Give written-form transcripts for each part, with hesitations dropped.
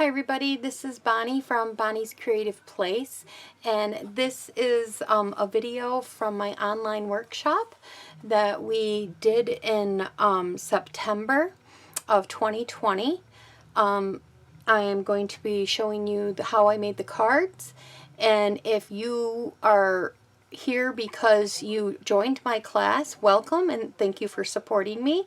Hi everybody, this is Bonnie from Bonnie's Creative Place, and this is a video from my online workshop that we did in September of 2020. I am going to be showing you how I made the cards, and if you are here because you joined my class, welcome and thank you for supporting me.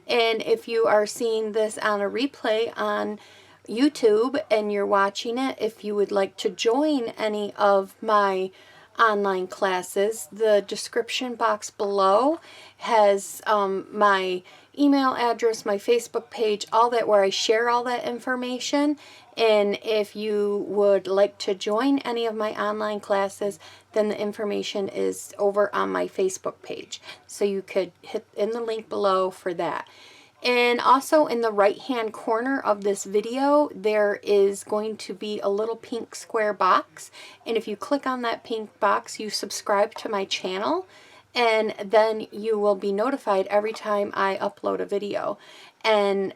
And if you are seeing this on a replay on YouTube and you're watching it, if you would like to join any of my online classes, the description box below has my email address, my Facebook page, all that, where I share all that information. And if you would like to join any of my online classes, then the information is over on my Facebook page. So you could hit in the link below for that. And also in the right hand corner of this video, there is going to be a little pink square box. And if you click on that pink box, you subscribe to my channel. And then you will be notified every time I upload a video. And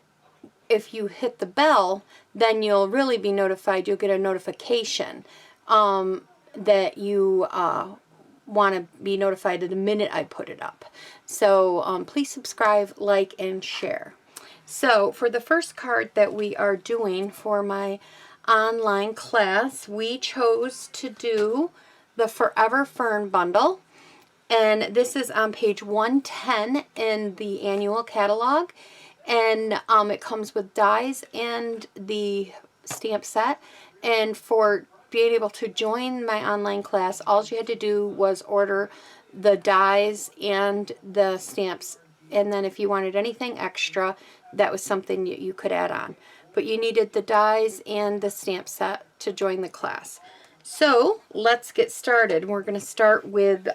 if you hit the bell, then you'll really be notified. You'll get a notification that you want to be notified the minute I put it up. So please subscribe, like, and share. So for the first card that we are doing for my online class, we chose to do the Forever Fern bundle. And this is on page 110 in the annual catalog. And it comes with dies and the stamp set. And for being able to join my online class, all you had to do was order the dies and the stamps. And then if you wanted anything extra, that was something you could add on. But you needed the dies and the stamp set to join the class. So let's get started. We're going to start with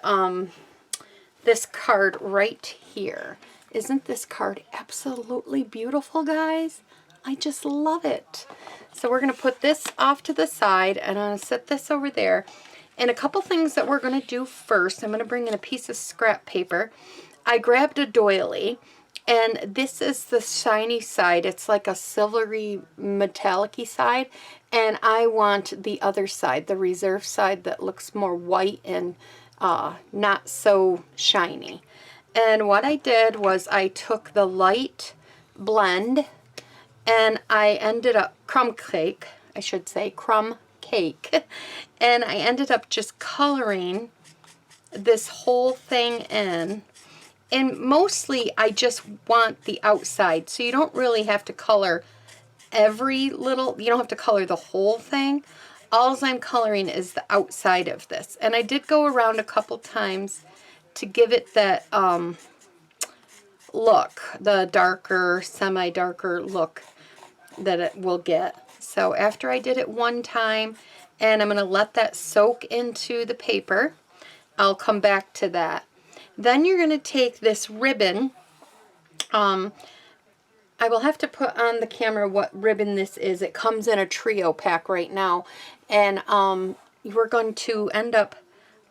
this card right here. Isn't this card absolutely beautiful, guys? I just love it. So we're going to put this off to the side, and I'm going to set this over there. And a couple things that we're going to do first. I'm going to bring in a piece of scrap paper. I grabbed a doily, and this is the shiny side. It's like a silvery metallic-y side, and I want the other side, the reserve side that looks more white and not so shiny. And what I did was I took the light blend and I ended up crumb cake, and I ended up just coloring this whole thing in. And mostly I just want the outside, so you don't really have to color every little, you don't have to color the whole thing. All I'm coloring is the outside of this. And I did go around a couple times to give it that look, the darker, semi-darker look that it will get. So after I did it one time, and I'm going to let that soak into the paper, I'll come back to that. Then you're going to take this ribbon. I will have to put on the camera what ribbon this is. It comes in a trio pack right now. And we're going to end up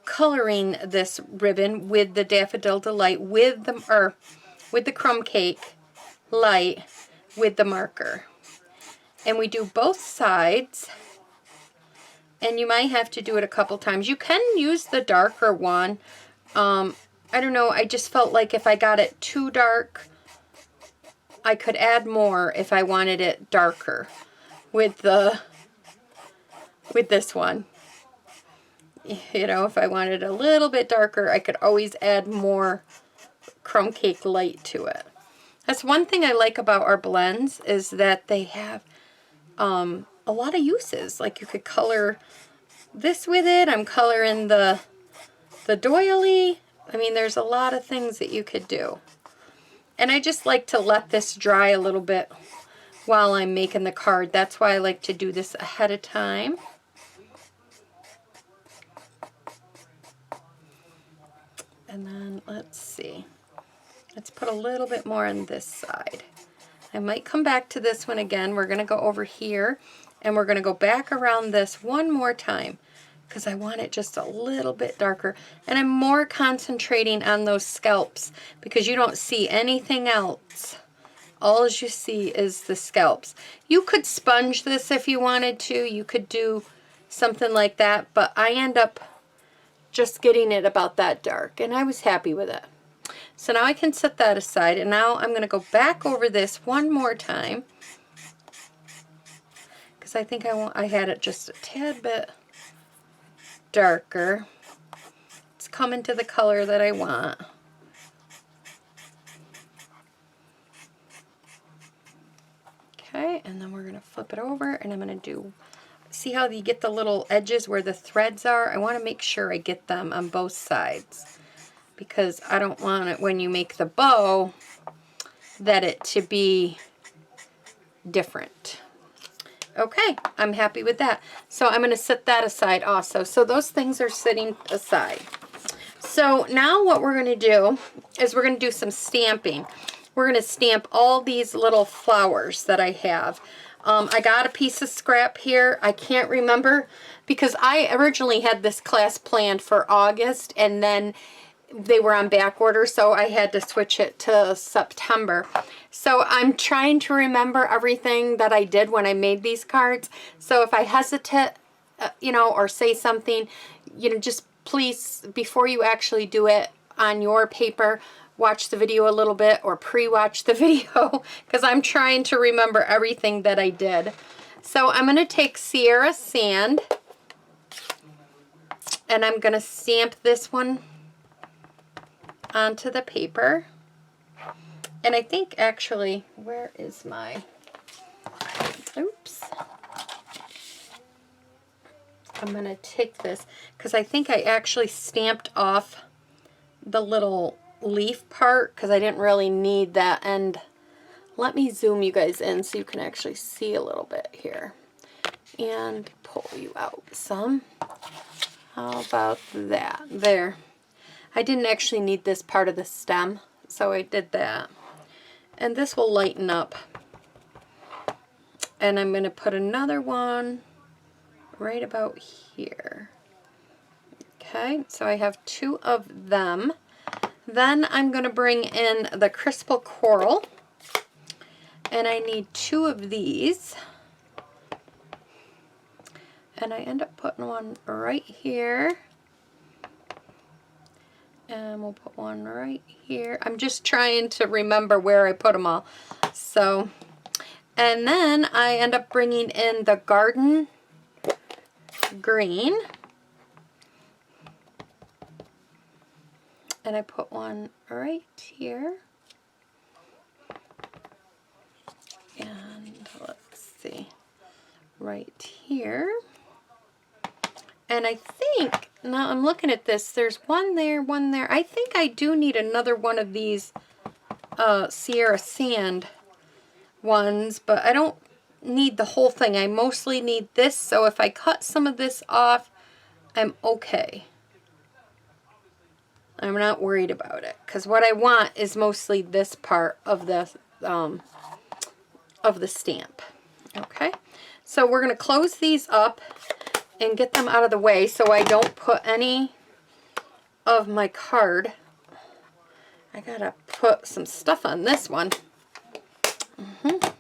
coloring this ribbon with the Daffodil Delight, with the crumb cake light, with the marker. And we do both sides, and you might have to do it a couple times. You can use the darker one. I don't know, I just felt like if I got it too dark, I could add more if I wanted it darker with this one. You know, if I wanted a little bit darker, I could always add more crumb cake light to it. That's one thing I like about our blends, is that they have a lot of uses. Like you could color this with it. I'm coloring the doily. I mean, there's a lot of things that you could do. And I just like to let this dry a little bit while I'm making the card. That's why I like to do this ahead of time. And then let's see. Let's put a little bit more on this side. I might come back to this one again. We're going to go over here, and we're going to go back around this one more time because I want it just a little bit darker. And I'm more concentrating on those scalps because you don't see anything else all you see is the scalps. You could sponge this if you wanted to. You could do something like that, but I end up just getting it about that dark, and I was happy with it. So now I can set that aside, and now I'm going to go back over this one more time, because I think I had it just a tad bit darker. It's coming to the color that I want. Okay, and then we're going to flip it over, and I'm going to do, see how you get the little edges where the threads are? I want to make sure I get them on both sides, because I don't want it when you make the bow that it to be different. Okay, I'm happy with that. So I'm going to set that aside also. So those things are sitting aside. So now what we're going to do is we're going to do some stamping. We're going to stamp all these little flowers that I have. I got a piece of scrap here. I can't remember because I originally had this class planned for August, and then they were on back order, so I had to switch it to September. So I'm trying to remember everything that I did when I made these cards. So if I hesitate, you know, or say something, you know, just please, before you actually do it on your paper, watch the video a little bit or pre-watch the video, because I'm trying to remember everything that I did. So I'm going to take Sierra Sand, and I'm going to stamp this one onto the paper. And I think actually, where is my, oops. I'm going to take this because I think I actually stamped off the little leaf part because I didn't really need that end. Let me zoom you guys in so you can actually see a little bit here and pull you out some. How about that? There. I didn't actually need this part of the stem, so I did that. And this will lighten up. And I'm going to put another one right about here. Okay, so I have two of them. Then I'm going to bring in the Crystal Coral, and I need two of these. And I end up putting one right here. And we'll put one right here. I'm just trying to remember where I put them all. So, and then I end up bringing in the Garden Green. And I put one right here. And let's see, right here. And I think, now I'm looking at this, there's one there, one there. I think I do need another one of these Sierra Sand ones, but I don't need the whole thing. I mostly need this, so if I cut some of this off, I'm okay. I'm not worried about it, because what I want is mostly this part of the stamp. Okay, so we're going to close these up and get them out of the way so I don't put any of my card. I gotta put some stuff on this one. That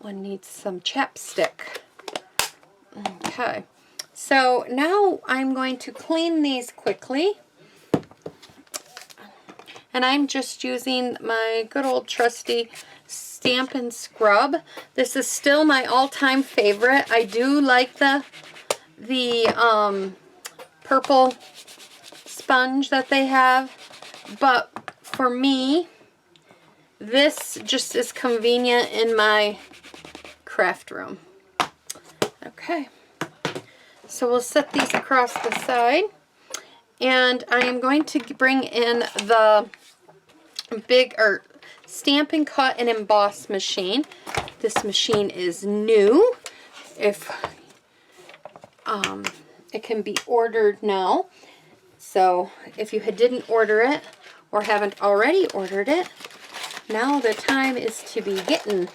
one needs some chapstick. Okay, so now I'm going to clean these quickly. And I'm just using my good old trusty Stampin' Scrub. This is still my all-time favorite. I do like the purple sponge that they have, but for me, this just is convenient in my craft room. Okay, so we'll set these across the side, and I am going to bring in the Stamp and Cut and Emboss machine. This machine is new. If it can be ordered now, so if you didn't order it or haven't already ordered it, now the time is to be getting.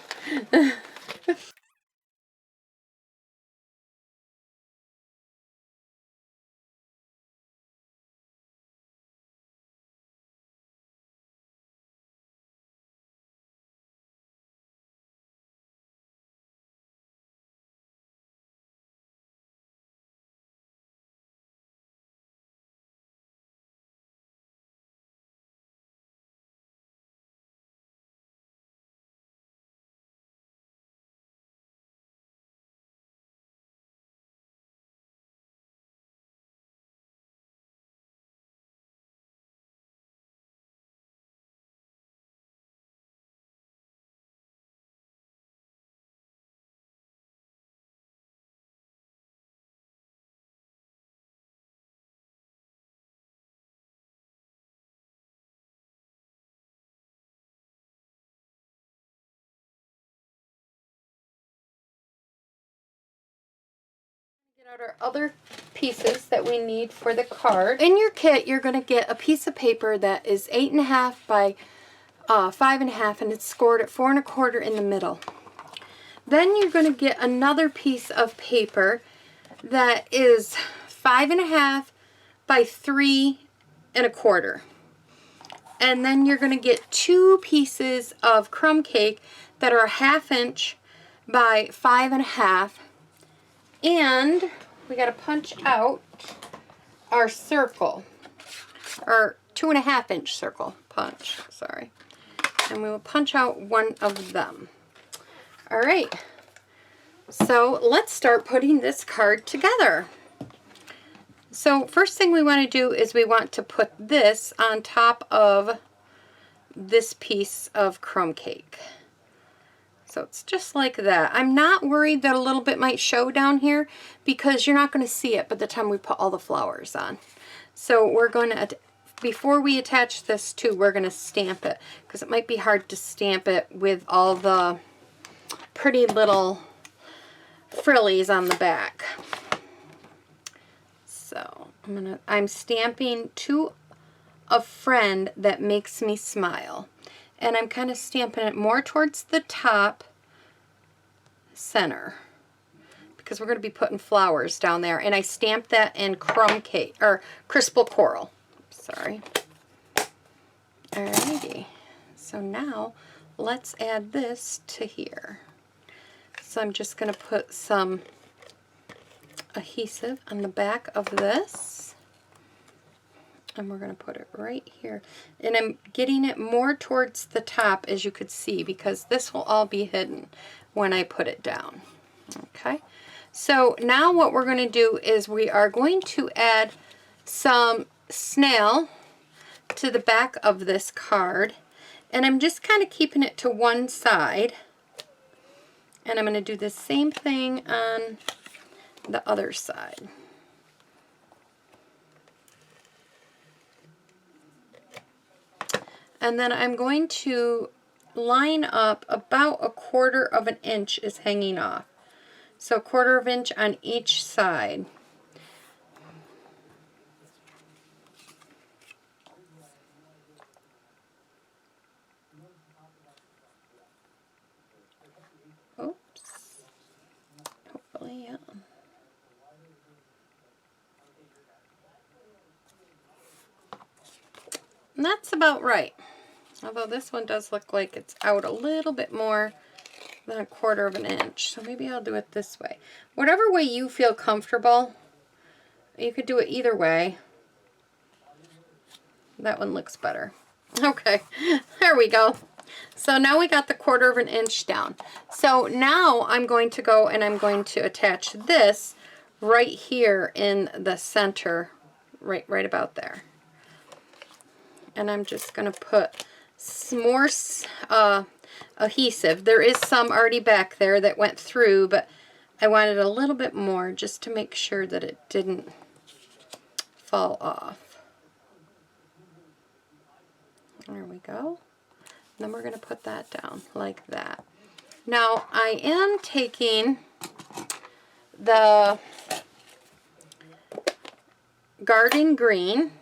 Out our other pieces that we need for the card. In your kit, you're going to get a piece of paper that is 8.5 by 5.5, and it's scored at 4 1/4 in the middle. Then you're going to get another piece of paper that is 5.5 by 3 1/4. And then you're going to get 2 pieces of crumb cake that are 1/2 inch by 5.5. And we got to punch out our circle, or 2.5 inch circle punch, sorry. And we will punch out one of them. All right, so let's start putting this card together. So first thing we want to do is we want to put this on top of this piece of crumb cake. So it's just like that. I'm not worried that a little bit might show down here because you're not going to see it by the time we put all the flowers on. So we're going to, before we attach this too, we're going to stamp it because it might be hard to stamp it with all the pretty little frillies on the back. So I'm stamping to a friend that makes me smile. And I'm kind of stamping it more towards the top center because we're going to be putting flowers down there. And I stamped that in crumb cake, or crystal coral. Sorry. Alrighty. So now let's add this to here. So I'm just going to put some adhesive on the back of this. And we're going to put it right here. And I'm getting it more towards the top, as you could see, because this will all be hidden when I put it down. Okay, so now what we're going to do is we are going to add some snail to the back of this card. And I'm just kind of keeping it to one side. And I'm going to do the same thing on the other side. And then I'm going to line up about 1/4 inch is hanging off. So 1/4 inch on each side. Oops. Hopefully, yeah. And that's about right. Although this one does look like it's out a little bit more than 1/4 inch. So maybe I'll do it this way. Whatever way you feel comfortable, you could do it either way. That one looks better. Okay, there we go. So now we got the 1/4 inch down. So now I'm going to go and I'm going to attach this right here in the center, right about there. And I'm just going to put some more adhesive. There is some already back there that went through, but I wanted a little bit more just to make sure that it didn't fall off. There we go. Then we're going to put that down like that. Now I am taking the garden green,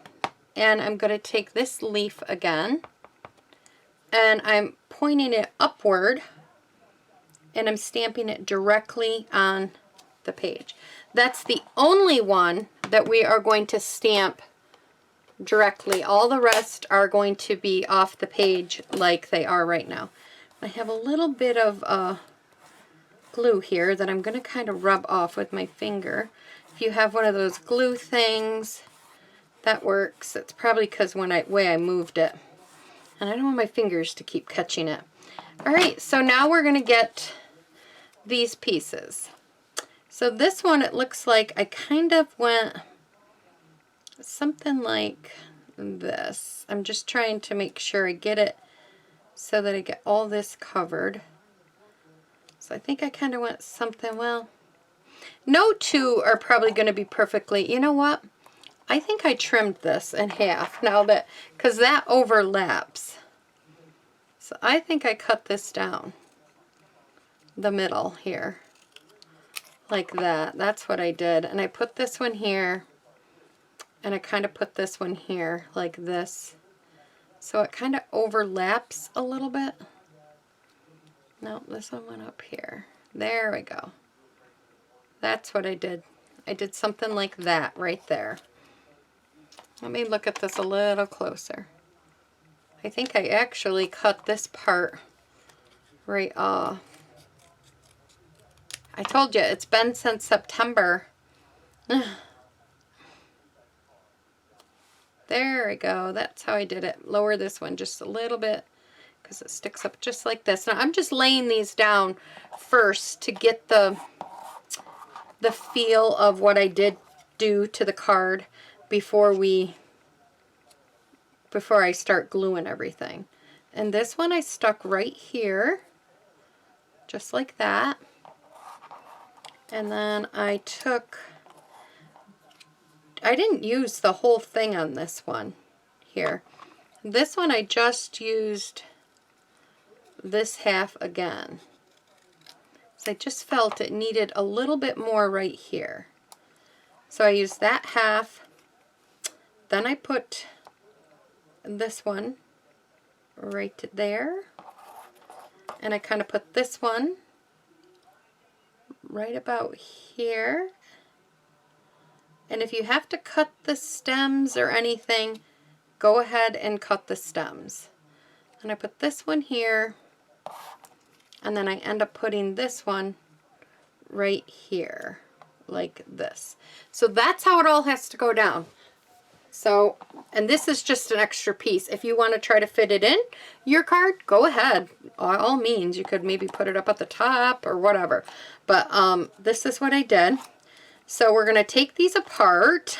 and I'm going to take this leaf again, and I'm pointing it upward, and I'm stamping it directly on the page. That's the only one that we are going to stamp directly. All the rest are going to be off the page like they are right now. I have a little bit of glue here that I'm going to kind of rub off with my finger. If you have one of those glue things, that works. It's probably because way I moved it. And I don't want my fingers to keep catching it. Alright, so now we're going to get these pieces. So this one, it looks like I kind of went something like this. I'm just trying to make sure I get it so that I get all this covered. So I think I kind of went something, well, no two are probably going to be perfectly, you know what? I think I trimmed this in half now that, because that overlaps. So I think I cut this down the middle here like that. That's what I did. And I put this one here, and I kind of put this one here like this. So it kind of overlaps a little bit. No, this one went up here. There we go. That's what I did. I did something like that right there. Let me look at this a little closer. I think I actually cut this part right off. I told you, it's been since September. There we go. That's how I did it. Lower this one just a little bit because it sticks up just like this. Now I'm just laying these down first to get the feel of what I did do to the card before I start gluing everything. And this one I stuck right here, just like that. And then I didn't use the whole thing on this one here. This one I just used this half again. So I just felt it needed a little bit more right here. So I used that half. Then I put this one right there. And I kind of put this one right about here. And if you have to cut the stems or anything, go ahead and cut the stems. And I put this one here, and then I end up putting this one right here, like this. So that's how it all has to go down. So, and this is just an extra piece. If you want to try to fit it in your card, go ahead. By all means, you could maybe put it up at the top or whatever. But this is what I did. So we're going to take these apart.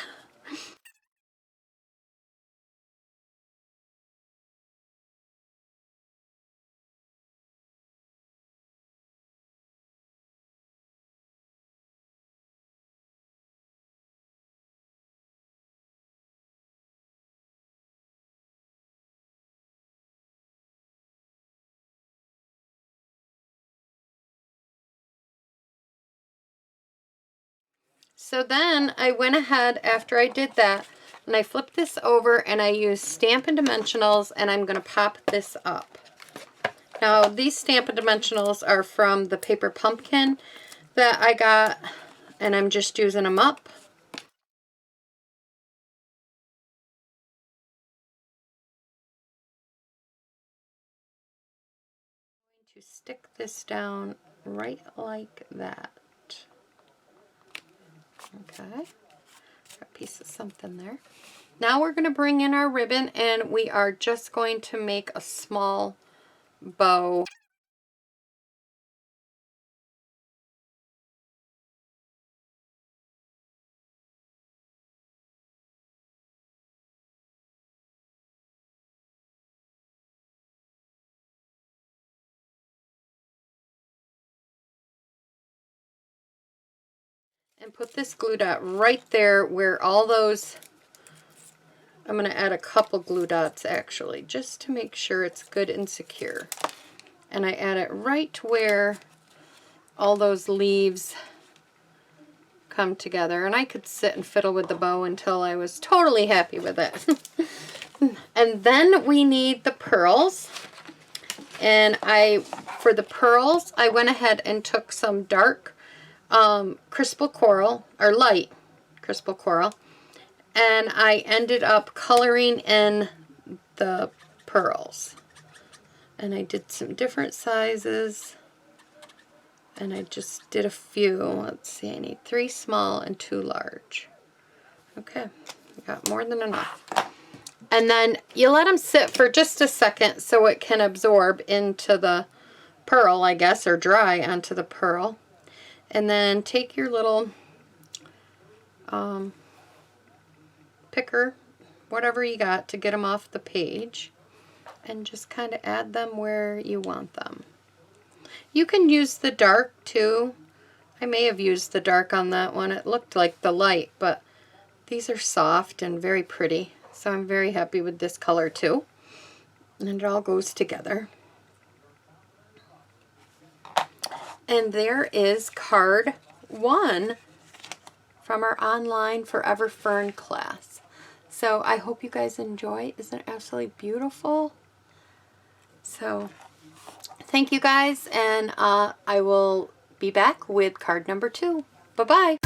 So then I went ahead after I did that and I flipped this over and I used Stampin' Dimensionals, and I'm going to pop this up. Now these Stampin' Dimensionals are from the paper pumpkin that I got, and I'm just using them up. I'm going to stick this down right like that. Okay, got a piece of something there. Now we're going to bring in our ribbon, and we are just going to make a small bow. And put this glue dot right there where all those, I'm going to add a couple glue dots actually, just to make sure it's good and secure. And I add it right where all those leaves come together. And I could sit and fiddle with the bow until I was totally happy with it. And then we need the pearls. And for the pearls, I went ahead and took some dark crystal coral, or light crystal coral, and I ended up coloring in the pearls. And I did some different sizes, and I just did a few. Let's see, I need 3 small and 2 large. Okay, I got more than enough. And then you let them sit for just a second so it can absorb into the pearl, I guess, or dry onto the pearl. And then take your little picker, whatever you got, to get them off the page, and just kind of add them where you want them. You can use the dark too. I may have used the dark on that one. It looked like the light, but these are soft and very pretty. So I'm very happy with this color too. And it all goes together. And there is card one from our online Forever Fern class. So I hope you guys enjoy. Isn't it absolutely beautiful? So thank you guys, and I will be back with card number 2. Bye-bye.